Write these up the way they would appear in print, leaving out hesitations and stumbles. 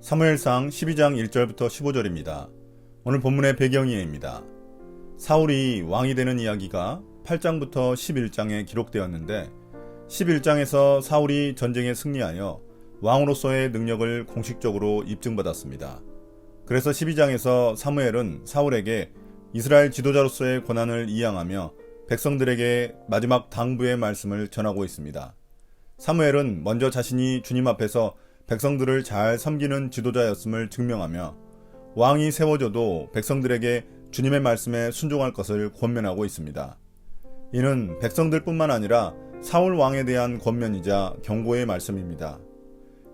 사무엘상 12장 1절부터 15절입니다. 오늘 본문의 배경이입니다. 사울이 왕이 되는 이야기가 8장부터 11장에 기록되었는데 11장에서 사울이 전쟁에 승리하여 왕으로서의 능력을 공식적으로 입증받았습니다. 그래서 12장에서 사무엘은 사울에게 이스라엘 지도자로서의 권한을 이양하며 백성들에게 마지막 당부의 말씀을 전하고 있습니다. 사무엘은 먼저 자신이 주님 앞에서 백성들을 잘 섬기는 지도자였음을 증명하며 왕이 세워져도 백성들에게 주님의 말씀에 순종할 것을 권면하고 있습니다. 이는 백성들뿐만 아니라 사울 왕에 대한 권면이자 경고의 말씀입니다.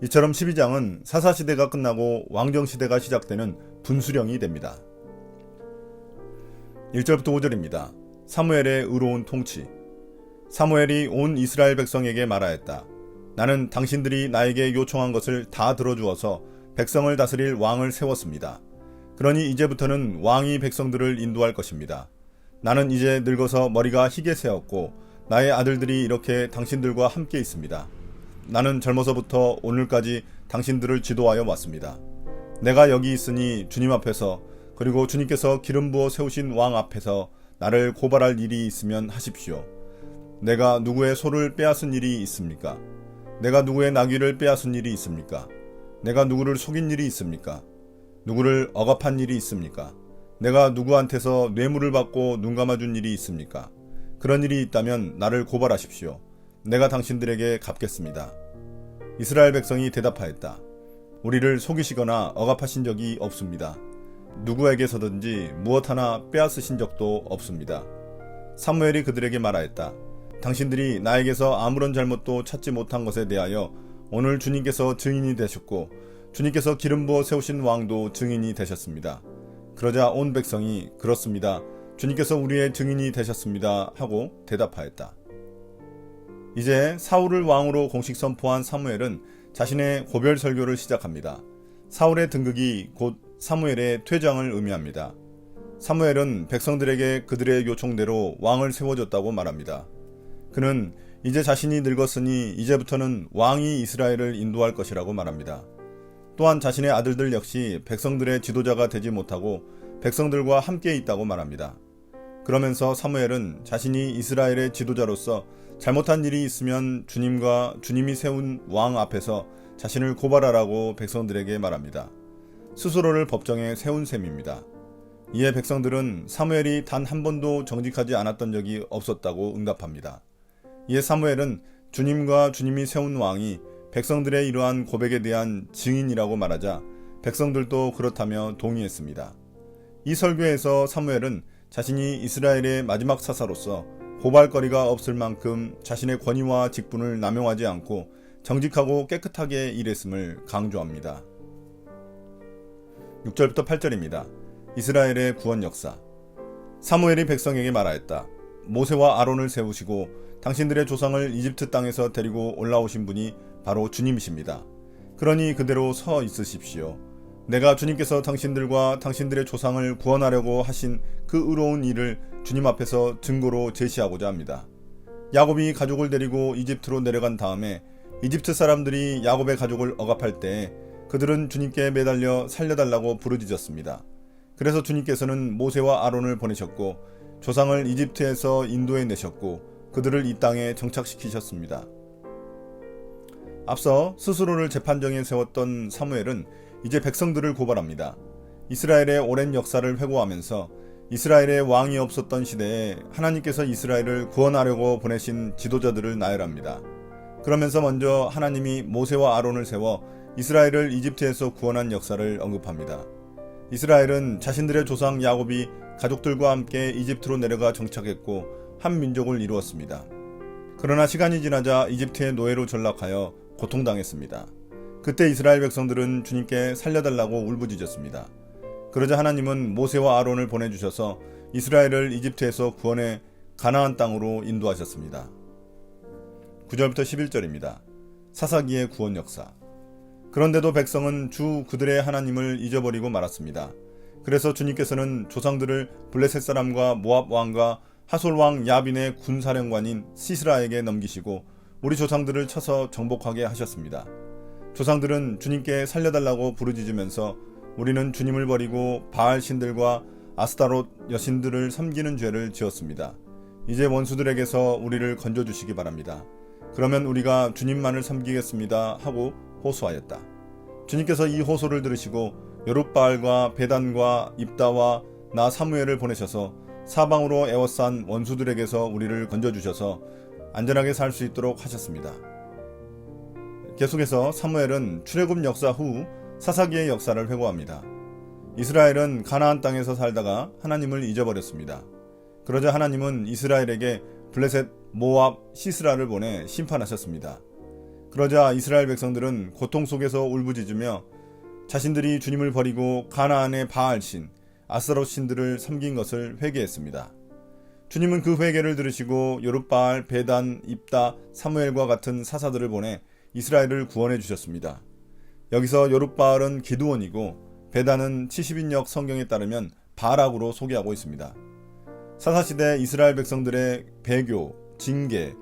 이처럼 12장은 사사시대가 끝나고 왕정시대가 시작되는 분수령이 됩니다. 1절부터 5절입니다. 사무엘의 의로운 통치. 사무엘이 온 이스라엘 백성에게 말하였다. 나는 당신들이 나에게 요청한 것을 다 들어주어서 백성을 다스릴 왕을 세웠습니다. 그러니 이제부터는 왕이 백성들을 인도할 것입니다. 나는 이제 늙어서 머리가 희게 새었고 나의 아들들이 이렇게 당신들과 함께 있습니다. 나는 젊어서부터 오늘까지 당신들을 지도하여 왔습니다. 내가 여기 있으니 주님 앞에서 그리고 주님께서 기름 부어 세우신 왕 앞에서 나를 고발할 일이 있으면 하십시오. 내가 누구의 소를 빼앗은 일이 있습니까? 내가 누구의 나귀를 빼앗은 일이 있습니까? 내가 누구를 속인 일이 있습니까? 누구를 억압한 일이 있습니까? 내가 누구한테서 뇌물을 받고 눈 감아준 일이 있습니까? 그런 일이 있다면 나를 고발하십시오. 내가 당신들에게 갚겠습니다. 이스라엘 백성이 대답하였다. 우리를 속이시거나 억압하신 적이 없습니다. 누구에게서든지 무엇 하나 빼앗으신 적도 없습니다. 사무엘이 그들에게 말하였다. 당신들이 나에게서 아무런 잘못도 찾지 못한 것에 대하여 오늘 주님께서 증인이 되셨고 주님께서 기름 부어 세우신 왕도 증인이 되셨습니다. 그러자 온 백성이 그렇습니다. 주님께서 우리의 증인이 되셨습니다 하고 대답하였다. 이제 사울을 왕으로 공식 선포한 사무엘은 자신의 고별 설교를 시작합니다. 사울의 등극이 곧 사무엘의 퇴장을 의미합니다. 사무엘은 백성들에게 그들의 요청대로 왕을 세워줬다고 말합니다. 그는 이제 자신이 늙었으니 이제부터는 왕이 이스라엘을 인도할 것이라고 말합니다. 또한 자신의 아들들 역시 백성들의 지도자가 되지 못하고 백성들과 함께 있다고 말합니다. 그러면서 사무엘은 자신이 이스라엘의 지도자로서 잘못한 일이 있으면 주님과 주님이 세운 왕 앞에서 자신을 고발하라고 백성들에게 말합니다. 스스로를 법정에 세운 셈입니다. 이에 백성들은 사무엘이 단 한 번도 정직하지 않았던 적이 없었다고 응답합니다. 이에 사무엘은 주님과 주님이 세운 왕이 백성들의 이러한 고백에 대한 증인이라고 말하자 백성들도 그렇다며 동의했습니다. 이 설교에서 사무엘은 자신이 이스라엘의 마지막 사사로서 고발거리가 없을 만큼 자신의 권위와 직분을 남용하지 않고 정직하고 깨끗하게 일했음을 강조합니다. 6절부터 8절입니다. 이스라엘의 구원 역사. 사무엘이 백성에게 말하였다. 모세와 아론을 세우시고 당신들의 조상을 이집트 땅에서 데리고 올라오신 분이 바로 주님이십니다. 그러니 그대로 서 있으십시오. 내가 주님께서 당신들과 당신들의 조상을 구원하려고 하신 그 의로운 일을 주님 앞에서 증거로 제시하고자 합니다. 야곱이 가족을 데리고 이집트로 내려간 다음에 이집트 사람들이 야곱의 가족을 억압할 때 그들은 주님께 매달려 살려달라고 부르짖었습니다. 그래서 주님께서는 모세와 아론을 보내셨고 조상을 이집트에서 인도해 내셨고 그들을 이 땅에 정착시키셨습니다. 앞서 스스로를 재판정에 세웠던 사무엘은 이제 백성들을 고발합니다. 이스라엘의 오랜 역사를 회고하면서 이스라엘의 왕이 없었던 시대에 하나님께서 이스라엘을 구원하려고 보내신 지도자들을 나열합니다. 그러면서 먼저 하나님이 모세와 아론을 세워 이스라엘을 이집트에서 구원한 역사를 언급합니다. 이스라엘은 자신들의 조상 야곱이 가족들과 함께 이집트로 내려가 정착했고 한 민족을 이루었습니다. 그러나 시간이 지나자 이집트의 노예로 전락하여 고통당했습니다. 그때 이스라엘 백성들은 주님께 살려달라고 울부짖었습니다. 그러자 하나님은 모세와 아론을 보내주셔서 이스라엘을 이집트에서 구원해 가나안 땅으로 인도하셨습니다. 9절부터 11절입니다. 사사기의 구원 역사. 그런데도 백성은 주 그들의 하나님을 잊어버리고 말았습니다. 그래서 주님께서는 조상들을 블레셋 사람과 모압 왕과 하솔 왕 야빈의 군사령관인 시스라에게 넘기시고 우리 조상들을 쳐서 정복하게 하셨습니다. 조상들은 주님께 살려달라고 부르짖으면서 우리는 주님을 버리고 바알 신들과 아스타롯 여신들을 섬기는 죄를 지었습니다. 이제 원수들에게서 우리를 건져주시기 바랍니다. 그러면 우리가 주님만을 섬기겠습니다 하고 호소하였다. 주님께서 이 호소를 들으시고 여룻바알과 베단과 입다와 나 사무엘을 보내셔서 사방으로 에워싼 원수들에게서 우리를 건져주셔서 안전하게 살 수 있도록 하셨습니다. 계속해서 사무엘은 출애굽 역사 후 사사기의 역사를 회고합니다. 이스라엘은 가나안 땅에서 살다가 하나님을 잊어버렸습니다. 그러자 하나님은 이스라엘에게 블레셋, 모압, 시스라를 보내 심판하셨습니다. 그러자 이스라엘 백성들은 고통 속에서 울부짖으며 자신들이 주님을 버리고 가나안의 바알신, 아스타롯 신들을 섬긴 것을 회개했습니다. 주님은 그 회개를 들으시고 여룻바알, 베단, 입다, 사무엘과 같은 사사들을 보내 이스라엘을 구원해 주셨습니다. 여기서 여룻바알은 기드온이고 베단은 70인역 성경에 따르면 바락으로 소개하고 있습니다. 사사시대 이스라엘 백성들의 배교, 징계,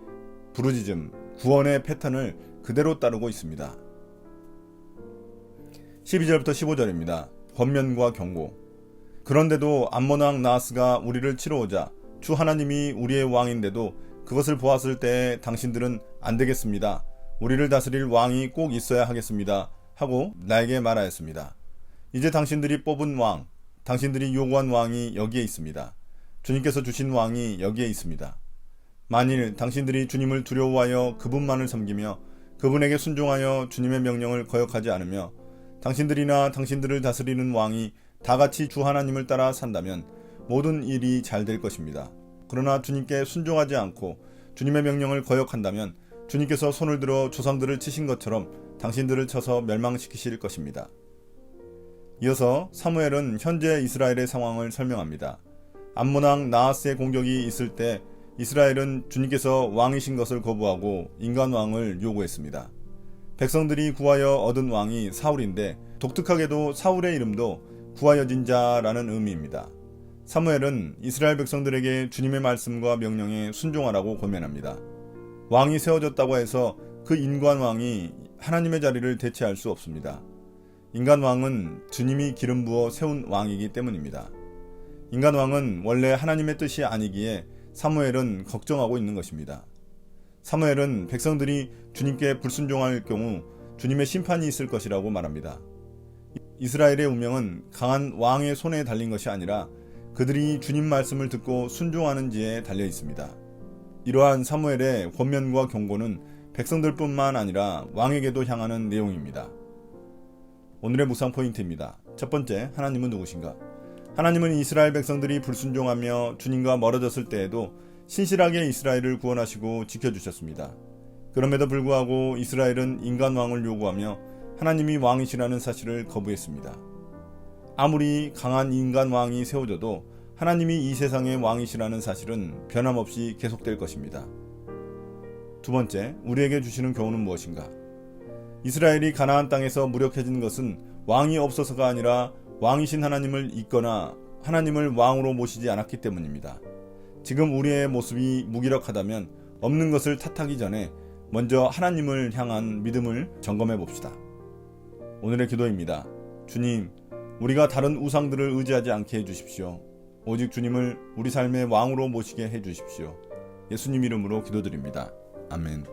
부르짖음, 구원의 패턴을 그대로 따르고 있습니다. 12절부터 15절입니다. 권면과 경고. 그런데도 암몬 왕 나하스가 우리를 치러 오자 주 하나님이 우리의 왕인데도 그것을 보았을 때 당신들은 안 되겠습니다. 우리를 다스릴 왕이 꼭 있어야 하겠습니다. 하고 나에게 말하였습니다. 이제 당신들이 뽑은 왕, 당신들이 요구한 왕이 여기에 있습니다. 주님께서 주신 왕이 여기에 있습니다. 만일 당신들이 주님을 두려워하여 그분만을 섬기며 그분에게 순종하여 주님의 명령을 거역하지 않으며 당신들이나 당신들을 다스리는 왕이 다같이 주 하나님을 따라 산다면 모든 일이 잘 될 것입니다. 그러나 주님께 순종하지 않고 주님의 명령을 거역한다면 주님께서 손을 들어 조상들을 치신 것처럼 당신들을 쳐서 멸망시키실 것입니다. 이어서 사무엘은 현재 이스라엘의 상황을 설명합니다. 암몬 왕 나하스의 공격이 있을 때 이스라엘은 주님께서 왕이신 것을 거부하고 인간 왕을 요구했습니다. 백성들이 구하여 얻은 왕이 사울인데 독특하게도 사울의 이름도 구하여진 자라는 의미입니다. 사무엘은 이스라엘 백성들에게 주님의 말씀과 명령에 순종하라고 권면합니다. 왕이 세워졌다고 해서 그 인간 왕이 하나님의 자리를 대체할 수 없습니다. 인간 왕은 주님이 기름 부어 세운 왕이기 때문입니다. 인간 왕은 원래 하나님의 뜻이 아니기에 사무엘은 걱정하고 있는 것입니다. 사무엘은 백성들이 주님께 불순종할 경우 주님의 심판이 있을 것이라고 말합니다. 이스라엘의 운명은 강한 왕의 손에 달린 것이 아니라 그들이 주님 말씀을 듣고 순종하는지에 달려 있습니다. 이러한 사무엘의 권면과 경고는 백성들뿐만 아니라 왕에게도 향하는 내용입니다. 오늘의 묵상 포인트입니다. 첫 번째, 하나님은 누구신가? 하나님은 이스라엘 백성들이 불순종하며 주님과 멀어졌을 때에도 신실하게 이스라엘을 구원하시고 지켜주셨습니다. 그럼에도 불구하고 이스라엘은 인간 왕을 요구하며 하나님이 왕이시라는 사실을 거부했습니다. 아무리 강한 인간 왕이 세워져도 하나님이 이 세상의 왕이시라는 사실은 변함없이 계속될 것입니다. 두 번째, 우리에게 주시는 교훈은 무엇인가? 이스라엘이 가나안 땅에서 무력해진 것은 왕이 없어서가 아니라 왕이신 하나님을 잊거나 하나님을 왕으로 모시지 않았기 때문입니다. 지금 우리의 모습이 무기력하다면 없는 것을 탓하기 전에 먼저 하나님을 향한 믿음을 점검해 봅시다. 오늘의 기도입니다. 주님, 우리가 다른 우상들을 의지하지 않게 해주십시오. 오직 주님을 우리 삶의 왕으로 모시게 해주십시오. 예수님 이름으로 기도드립니다. 아멘.